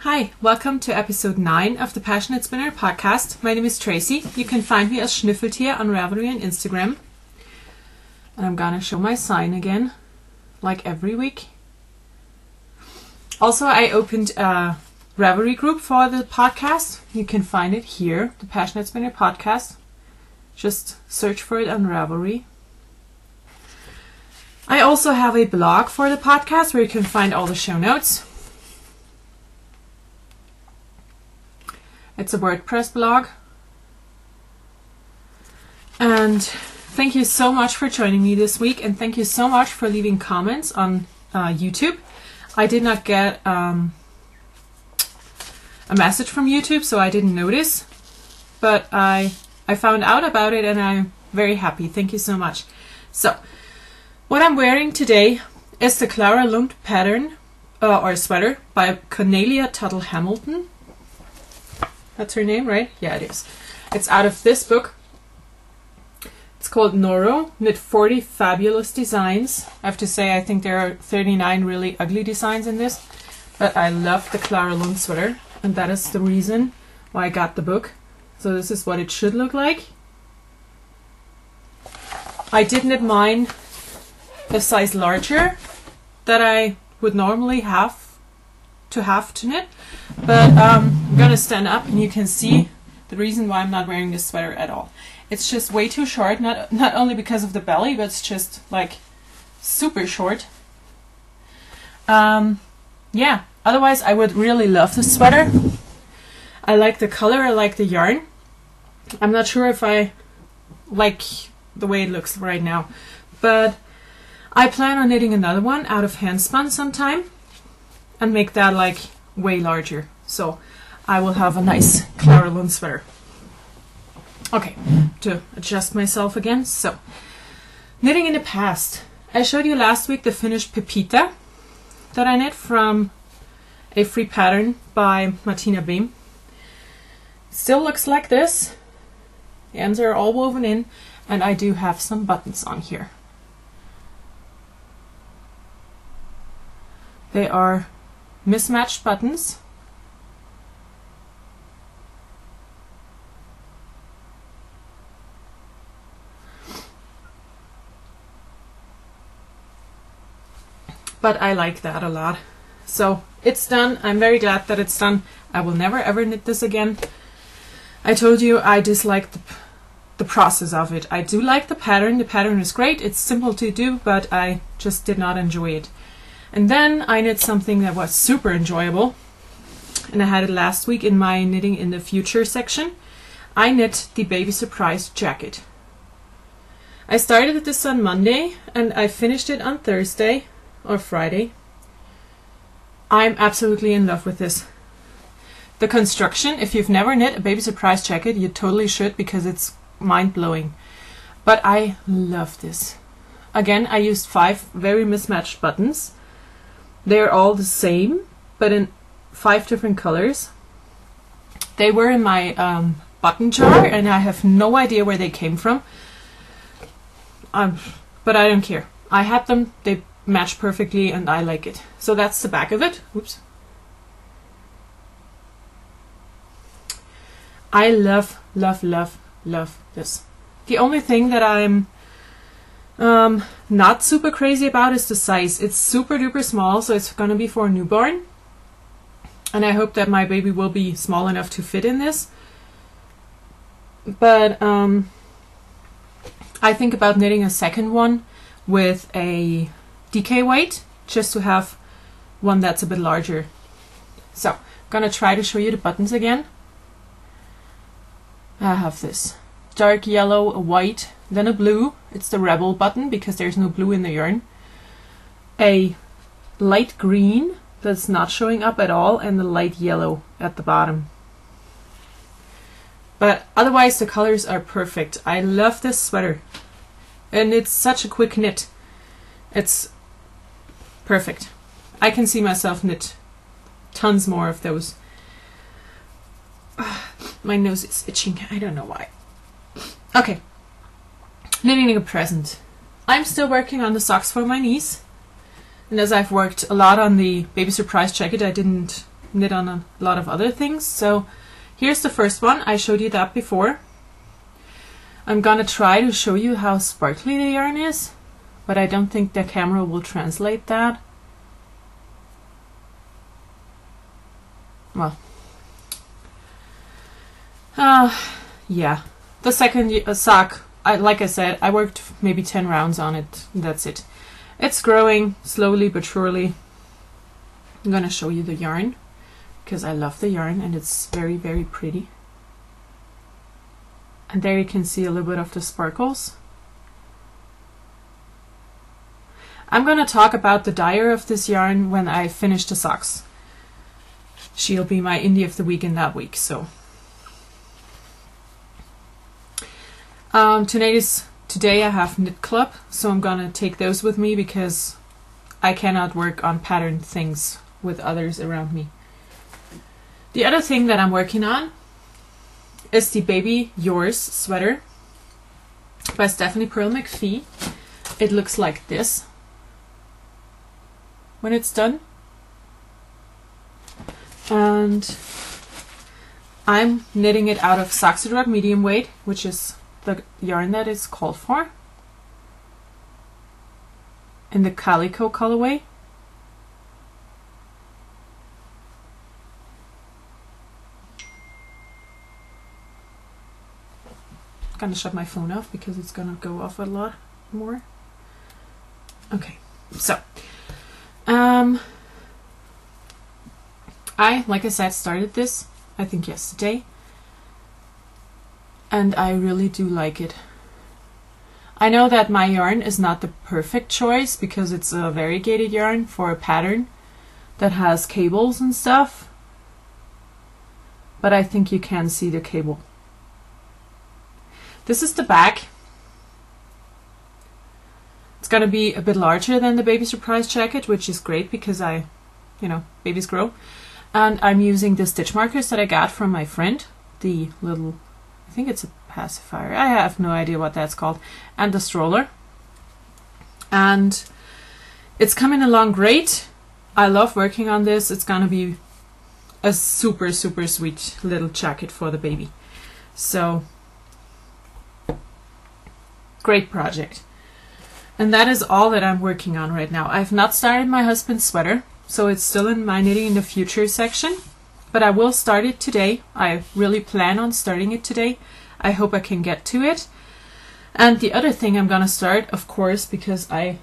Hi, welcome to episode 9 of the PassioKnit Spinner podcast. My name is Tracy. You can find me as Schnüffeltier on Ravelry and Instagram. And I'm gonna show my sign again, like every week. Also, I opened a Ravelry group for the podcast. You can find it here, the PassioKnit Spinner podcast. Just search for it on Ravelry. I also have a blog for the podcast where you can find all the show notes. It's a WordPress blog. And thank you so much for joining me this week, and thank you so much for leaving comments on YouTube. I did not get a message from YouTube, so I didn't notice, but I found out about it and I'm very happy. Thank you so much. So, what I'm wearing today is the Clara Lund pattern or sweater by Cornelia Tuttle Hamilton. That's her name, right? Yeah, it is. It's out of this book. It's called Noro, Knit 40 Fabulous Designs. I have to say, I think there are 39 really ugly designs in this, but I love the Clara Lund sweater, and that is the reason why I got the book. So this is what it should look like. I did knit mine a size larger that I would normally have to knit, but I'm gonna stand up and you can see the reason why I'm not wearing this sweater at all. It's just way too short, not only because of the belly, but it's just like super short. Yeah, otherwise I would really love this sweater. I like the color, I like the yarn. I'm not sure if I like the way it looks right now, but I plan on knitting another one out of handspun sometime and make that like way larger. So I will have a nice Clara Lund sweater. Okay, to adjust myself again. So, knitting in the past. I showed you last week the finished Pepita that I knit from a free pattern by Martina Behm. Still looks like this. The ends are all woven in, and I do have some buttons on here. They are mismatched buttons. But I like that a lot. So it's done. I'm very glad that it's done. I will never ever knit this again. I told you I dislike the process of it. I do like the pattern. The pattern is great. It's simple to do, but I just did not enjoy it. And then I knit something that was super enjoyable, and I had it last week in my Knitting in the Future section. I knit the Baby Surprise jacket. I started this on Monday and I finished it on Thursday or Friday. I'm absolutely in love with this. The construction, if you've never knit a Baby Surprise jacket, you totally should, because it's mind-blowing. But I love this. Again, I used 5 very mismatched buttons. They're all the same, but in 5 different colors. They were in my button jar, and I have no idea where they came from. But I don't care. I had them, they match perfectly, and I like it. So that's the back of it. Oops. I love, love, love, love this. The only thing that I'm not super crazy about is the size. It's super duper small, so it's gonna be for a newborn, and I hope that my baby will be small enough to fit in this. But I think about knitting a second one with a DK weight, just to have one that's a bit larger. So I'm gonna try to show you the buttons again. I have this dark yellow, a white, then a blue. It's the Rebel button because there's no blue in the yarn. A light green that's not showing up at all, and the light yellow at the bottom. But otherwise the colors are perfect. I love this sweater. And it's such a quick knit. It's perfect. I can see myself knit tons more of those. My nose is itching. I don't know why. Okay. Knitting a present. I'm still working on the socks for my niece. And as I've worked a lot on the Baby Surprise jacket, I didn't knit on a lot of other things. So here's the first one. I showed you that before. I'm gonna try to show you how sparkly the yarn is, but I don't think the camera will translate that. Well, yeah. The second sock, like I said, I worked maybe 10 rounds on it. That's it. It's growing slowly but surely. I'm gonna show you the yarn because I love the yarn and it's very, very pretty. And there you can see a little bit of the sparkles. I'm gonna talk about the dyer of this yarn when I finish the socks. She'll be my indie of the week in that week, so. Today I have knit club, so I'm gonna take those with me because I cannot work on patterned things with others around me. The other thing that I'm working on is the Baby Yours sweater by Stephanie Pearl McPhee. It looks like this when it's done. And I'm knitting it out of Saxodrop medium weight, which is the yarn that is called for, in the Calico colorway. I'm gonna shut my phone off because it's gonna go off a lot more. Okay, so like I said, started this I think yesterday, and I really do like it. I know that my yarn is not the perfect choice because it's a variegated yarn for a pattern that has cables and stuff, but I think you can see the cable. This is the back. It's gonna be a bit larger than the baby surprise jacket, which is great because babies grow. And I'm using the stitch markers that I got from my friend, the little, I think it's a pacifier, I have no idea what that's called, and the stroller. And it's coming along great. I love working on this. It's gonna be a super, super sweet little jacket for the baby. So, great project. And that is all that I'm working on right now. I've not started my husband's sweater, so it's still in my knitting in the future section, but I will start it today. I really plan on starting it today. I hope I can get to it. And the other thing I'm gonna start, of course, because I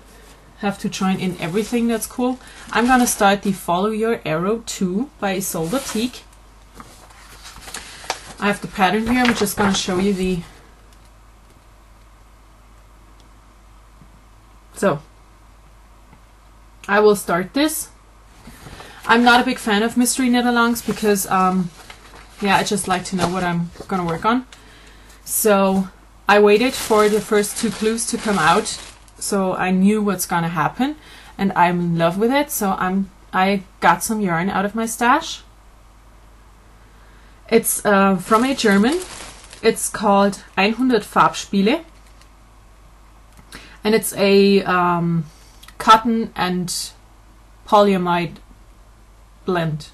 have to join in everything that's cool, I'm gonna start the Follow Your Arrow 2 by Isolde Teak. I have the pattern here. I'm just gonna show you the... So, I will start this. I'm not a big fan of mystery knit-alongs because, I just like to know what I'm gonna work on. So I waited for the first 2 clues to come out, so I knew what's gonna happen, and I'm in love with it. So I got some yarn out of my stash. It's from a German. It's called 100 Farbspiele, and it's a cotton and polyamide blend.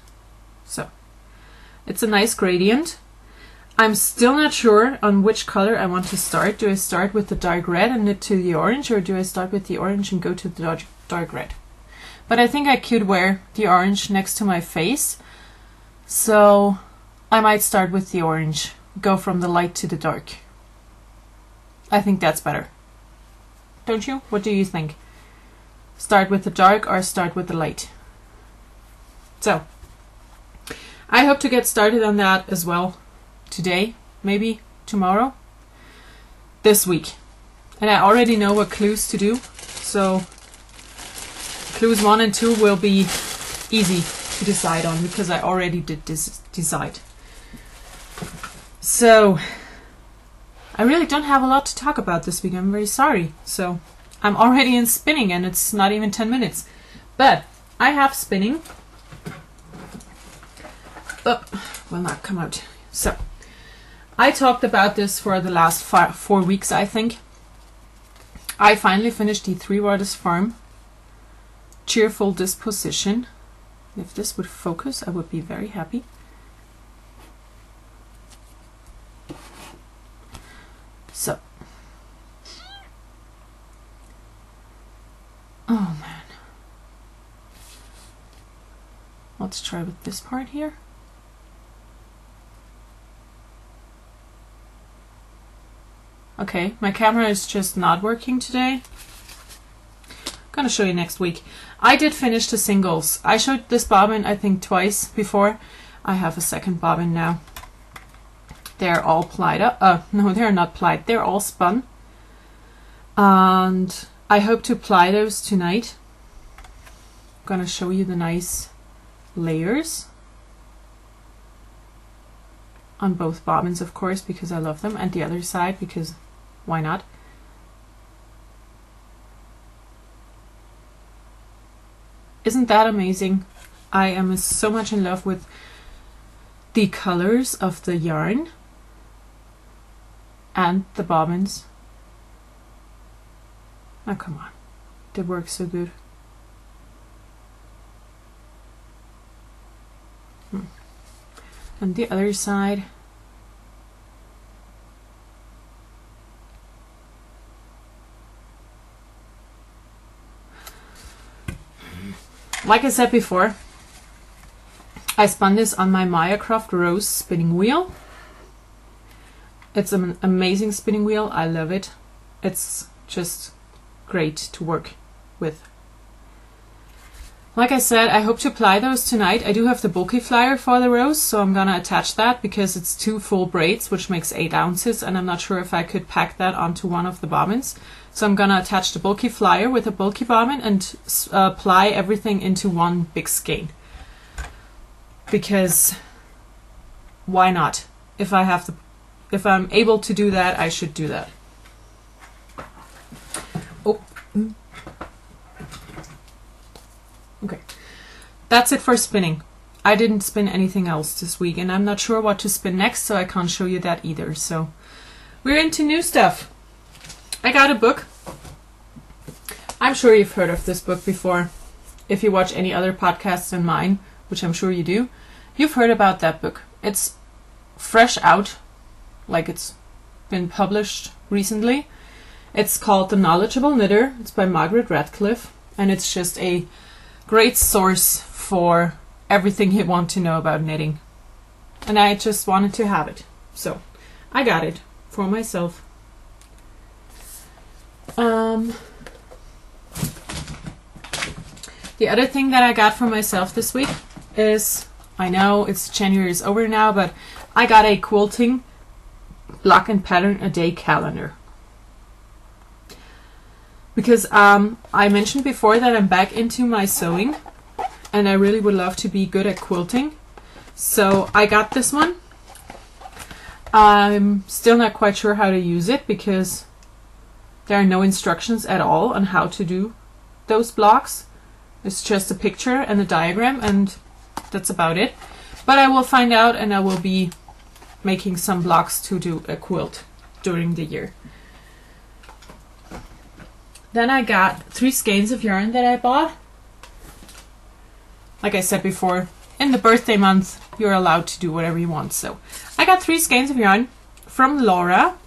So it's a nice gradient. I'm still not sure on which color I want to start. Do I start with the dark red and knit to the orange, or do I start with the orange and go to the dark red? But I think I could wear the orange next to my face, so I might start with the orange, go from the light to the dark. I think that's better. Don't you? What do you think? Start with the dark or start with the light? So, I hope to get started on that as well today, maybe tomorrow, this week. And I already know what clues to do, so clues 1 and 2 will be easy to decide on because I already did decide. So, I really don't have a lot to talk about this week. I'm very sorry. So, I'm already in spinning and it's not even 10 minutes. But I have spinning. Will not come out. So, I talked about this for the last 4 weeks, I think. I finally finished the 3 Waters Farm Cheerful Disposition If this would focus, I would be very happy. So, oh man. Let's try with this part here. Okay, my camera is just not working today. I'm gonna show you next week. I did finish the singles. I showed this bobbin I think twice before. I have a second bobbin now. They're all plied up. No, they're not plied. They're all spun. And I hope to ply those tonight. I'm gonna show you the nice layers on both bobbins, of course, because I love them, and the other side because why not? Isn't that amazing? I am so much in love with the colors of the yarn and the bobbins. Oh, come on. They work so good. And the other side. Like I said before, I spun this on my Mayacraft Rose spinning wheel. It's an amazing spinning wheel. I love it. It's just great to work with. Like I said, I hope to apply those tonight. I do have the bulky flyer for the rose, so I'm gonna attach that because it's 2 full braids, which makes 8 ounces, and I'm not sure if I could pack that onto one of the bobbins. So I'm gonna attach the bulky flyer with a bulky bobbin and apply everything into one big skein. Because why not? If I'm able to do that, I should do that. Oh. Okay, that's it for spinning. I didn't spin anything else this week, and I'm not sure what to spin next, so I can't show you that either. So we're into new stuff. I got a book. I'm sure you've heard of this book before. If you watch any other podcasts than mine, which I'm sure you do, you've heard about that book. It's fresh out, like it's been published recently. It's called The Knowledgeable Knitter. It's by Margaret Radcliffe, and it's just a great source for everything you want to know about knitting. And I just wanted to have it. So I got it for myself. The other thing that I got for myself this week is, I know it's January is over now, but I got a Quilting block and pattern a day calendar. Because I mentioned before that I'm back into my sewing and I really would love to be good at quilting. So I got this one. I'm still not quite sure how to use it because there are no instructions at all on how to do those blocks. It's just a picture and a diagram, and that's about it. But I will find out, and I will be making some blocks to do a quilt during the year. Then I got 3 skeins of yarn that I bought. Like I said before, in the birthday month, you're allowed to do whatever you want. So I got 3 skeins of yarn from Laura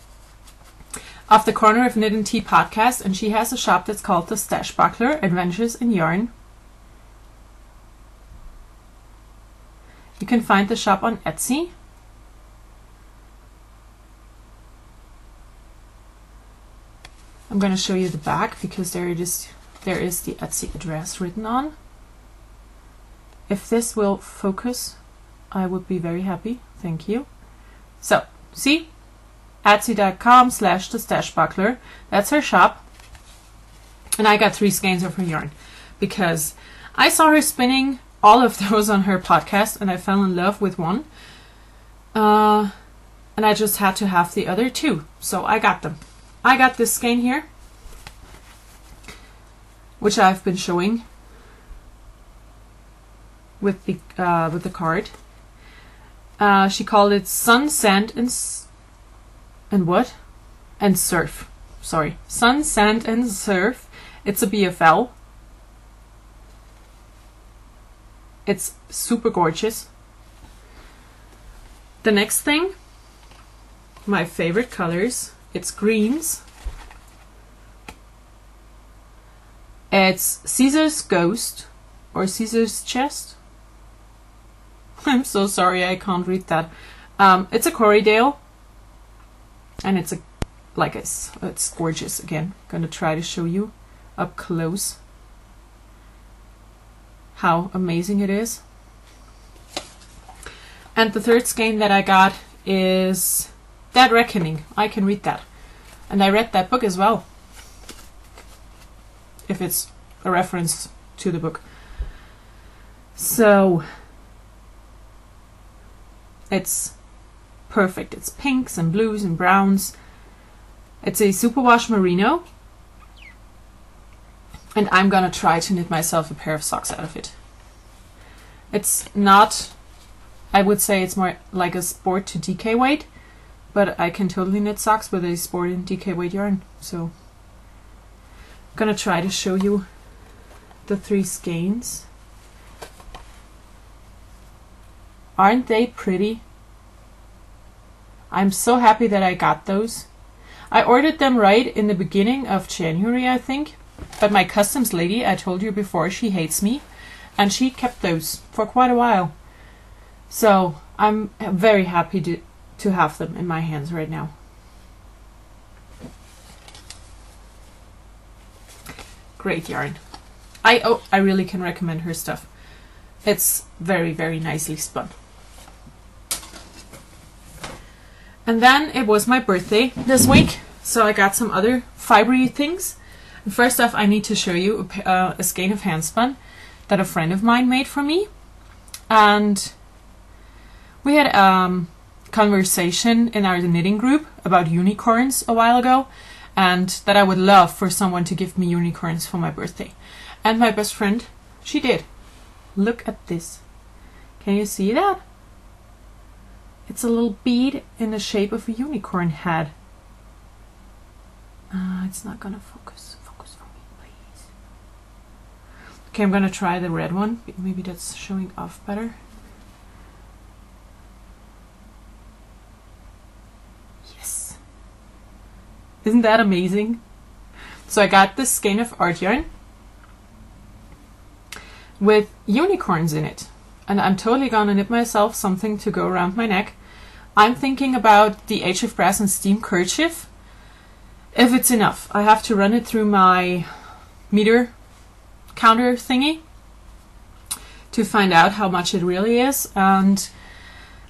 of the Corner of Knit and Tea podcast, and she has a shop that's called the Stash Buckler Adventures in Yarn. You can find the shop on Etsy. I'm going to show you the back because there is the Etsy address written on. If this will focus, I would be very happy. Thank you. So, see? Etsy.com/thestashbuckler. That's her shop. And I got 3 skeins of her yarn because I saw her spinning all of those on her podcast and I fell in love with one. And I just had to have the other 2. So I got them. I got this skein here, which I've been showing with the card. She called it Sun, Sand, and what? And Surf. Sorry, Sun, Sand, and Surf. It's a BFL. It's super gorgeous. The next thing, my favorite colors, it's greens. It's Caesar's Ghost or Caesar's Chest. I'm so sorry, I can't read that. It's a Corriedale, and it's it's gorgeous. Again, gonna try to show you up close how amazing it is. And the third skein that I got is Dead Reckoning. I can read that, and I read that book as well, if it's a reference to the book. So it's perfect. It's pinks and blues and browns. It's a superwash merino, and I'm gonna try to knit myself a pair of socks out of it. It's not, I would say it's more like a sport to DK weight, but I can totally knit socks with a sport and DK weight yarn. So I'm gonna try to show you the 3 skeins. Aren't they pretty? I'm so happy that I got those. I ordered them right in the beginning of January, I think, but my customs lady, I told you before, she hates me, and she kept those for quite a while. So I'm very happy to have them in my hands right now. Great yarn. I really can recommend her stuff. It's very, very nicely spun. And then it was my birthday this week, so I got some other fibery things. And first off, I need to show you a skein of handspun that a friend of mine made for me. And we had a conversation in our knitting group about unicorns a while ago, and that I would love for someone to give me unicorns for my birthday. And my best friend, she did. Look at this. Can you see that? It's a little bead in the shape of a unicorn head. It's not gonna focus. Focus for me, please. Okay, I'm gonna try the red one. Maybe that's showing off better. Yes. Isn't that amazing? So I got this skein of art yarn with unicorns in it. And I'm totally gonna knit myself something to go around my neck. I'm thinking about the HF Brass and Steam kerchief. If it's enough, I have to run it through my meter counter thingy to find out how much it really is. And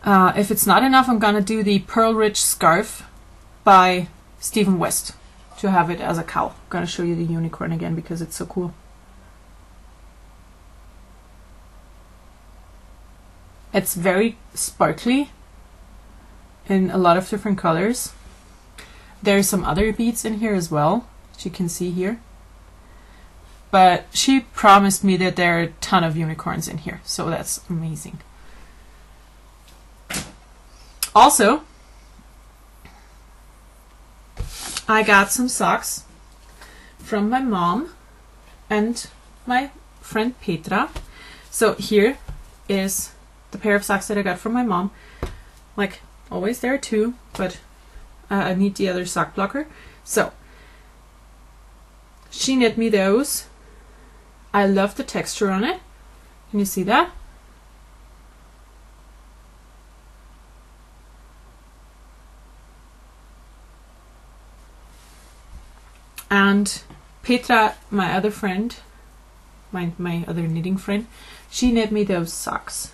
if it's not enough, I'm gonna do the Pearl Rich Scarf by Stephen West to have it as a cowl. I'm gonna show you the unicorn again because it's so cool. It's very sparkly in a lot of different colors. There's some other beads in here as well, as you can see here. But she promised me that there are a ton of unicorns in here, so that's amazing. Also, I got some socks from my mom and my friend Petra. So here is the pair of socks that I got from my mom. Like always, there are 2, but I need the other sock blocker. So she knit me those. I love the texture on it. Can you see that? And Petra, my other friend, my other knitting friend, she knit me those socks.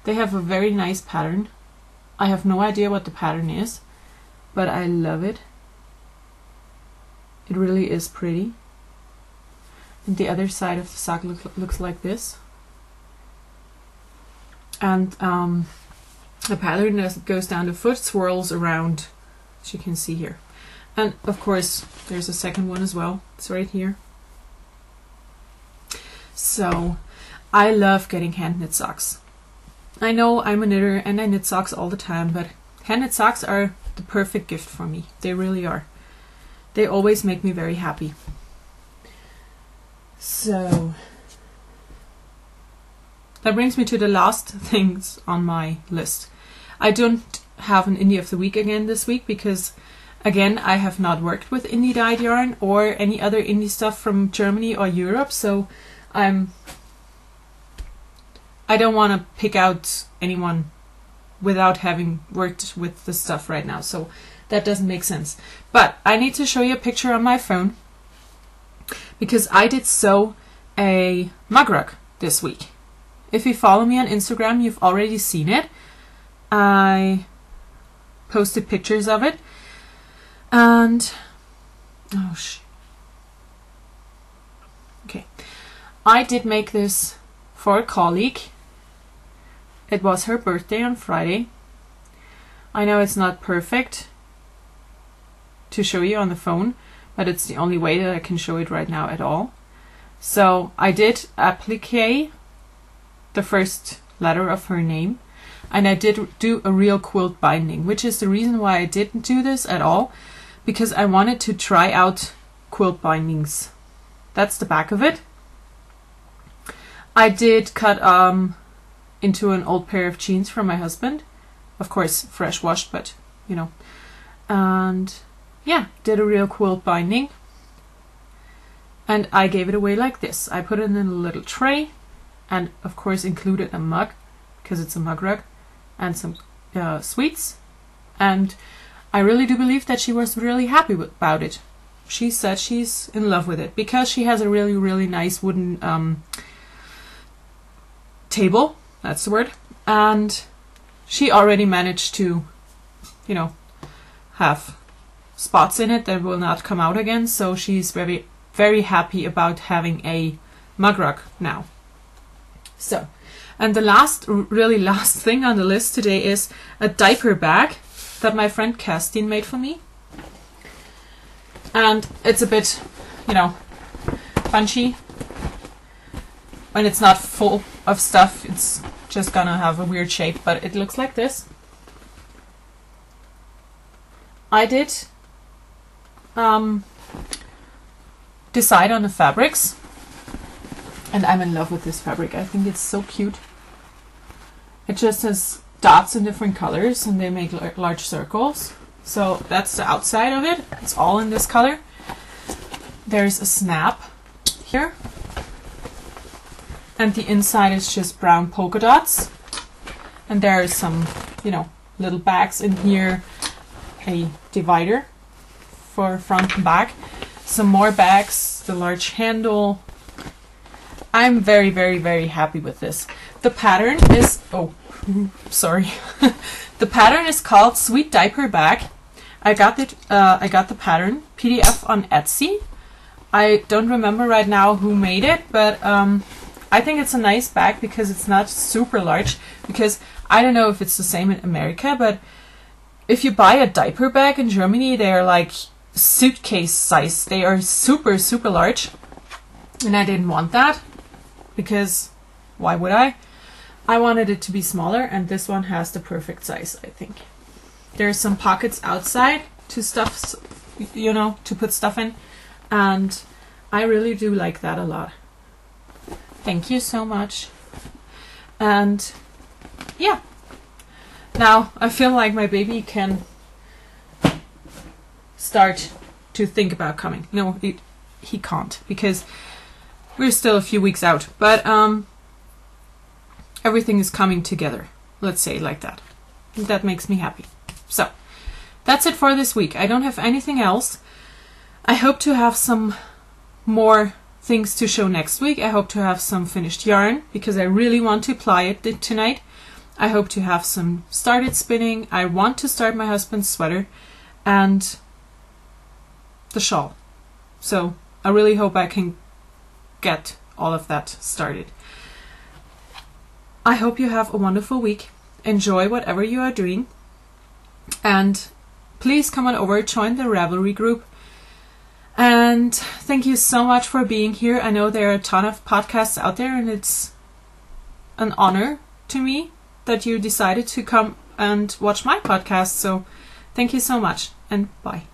They have a very nice pattern. I have no idea what the pattern is, but I love it. It really is pretty. And the other side of the sock looks like this. And the pattern, as it goes down the foot, swirls around, as you can see here. And of course, there's a second one as well. It's right here. So I love getting hand knit socks. I know I'm a knitter and I knit socks all the time, but hand knit socks are the perfect gift for me. They really are. They always make me very happy. So that brings me to the last things on my list. I don't have an indie of the week again this week because, again, I have not worked with indie dyed yarn or any other indie stuff from Germany or Europe, so I don't want to pick out anyone without having worked with the stuff right now, so that doesn't make sense. But I need to show you a picture on my phone because I did sew a mug rug this week. If you follow me on Instagram, you've already seen it. I posted pictures of it, and okay, I did make this for a colleague. It was her birthday on Friday. I know it's not perfect to show you on the phone, but it's the only way that I can show it right now at all. So I did applique the first letter of her name, and I did do a real quilt binding, which is the reason why I didn't do this at all, because I wanted to try out quilt bindings. That's the back of it. I did cut into an old pair of jeans from my husband, of course fresh washed, but you know, and yeah, did a real quilt binding, and I gave it away like this. I put it in a little tray, and of course included a mug because it's a mug rug, and some sweets, and I really do believe that she was really happy about it. She said she's in love with it because she has a really nice wooden table, that's the word, and she already managed to, you know, have spots in it that will not come out again, so she's very happy about having a mug rug now. So, and the really last thing on the list today is a diaper bag that my friend Kerstin made for me. And it's a bit, you know, punchy. When it's not full of stuff, it's just gonna have a weird shape, but it looks like this. I did decide on the fabrics, and I'm in love with this fabric. I think it's so cute. It just has dots in different colors, and they make large circles. So that's the outside of it. It's all in this color. There's a snap here, and the inside is just brown polka dots. And there are some, you know, little bags in here, a divider for front and back, some more bags, the large handle. I'm very happy with this. The pattern is, oh, sorry. The pattern is called Sweet Diaper Bag. I got the pattern PDF on Etsy. I don't remember right now who made it, but I think it's a nice bag because it's not super large. Because I don't know if it's the same in America, but if you buy a diaper bag in Germany, they're like suitcase size. They are super large, and I didn't want that because why would I? I wanted it to be smaller, and this one has the perfect size, I think. There's some pockets outside to stuff, you know, to put stuff in, and I really do like that a lot. Thank you so much. And yeah, now I feel like my baby can start to think about coming. No, he can't because we're still a few weeks out, but everything is coming together. Let's say it like that. That makes me happy. So that's it for this week. I don't have anything else. I hope to have some more things to show next week. I hope to have some finished yarn because I really want to ply it tonight. I hope to have some started spinning. I want to start my husband's sweater and the shawl. So I really hope I can get all of that started. I hope you have a wonderful week. Enjoy whatever you are doing. And please come on over, join the Ravelry group. And thank you so much for being here. I know there are a ton of podcasts out there, and it's an honor to me that you decided to come and watch my podcast. So thank you so much, and bye.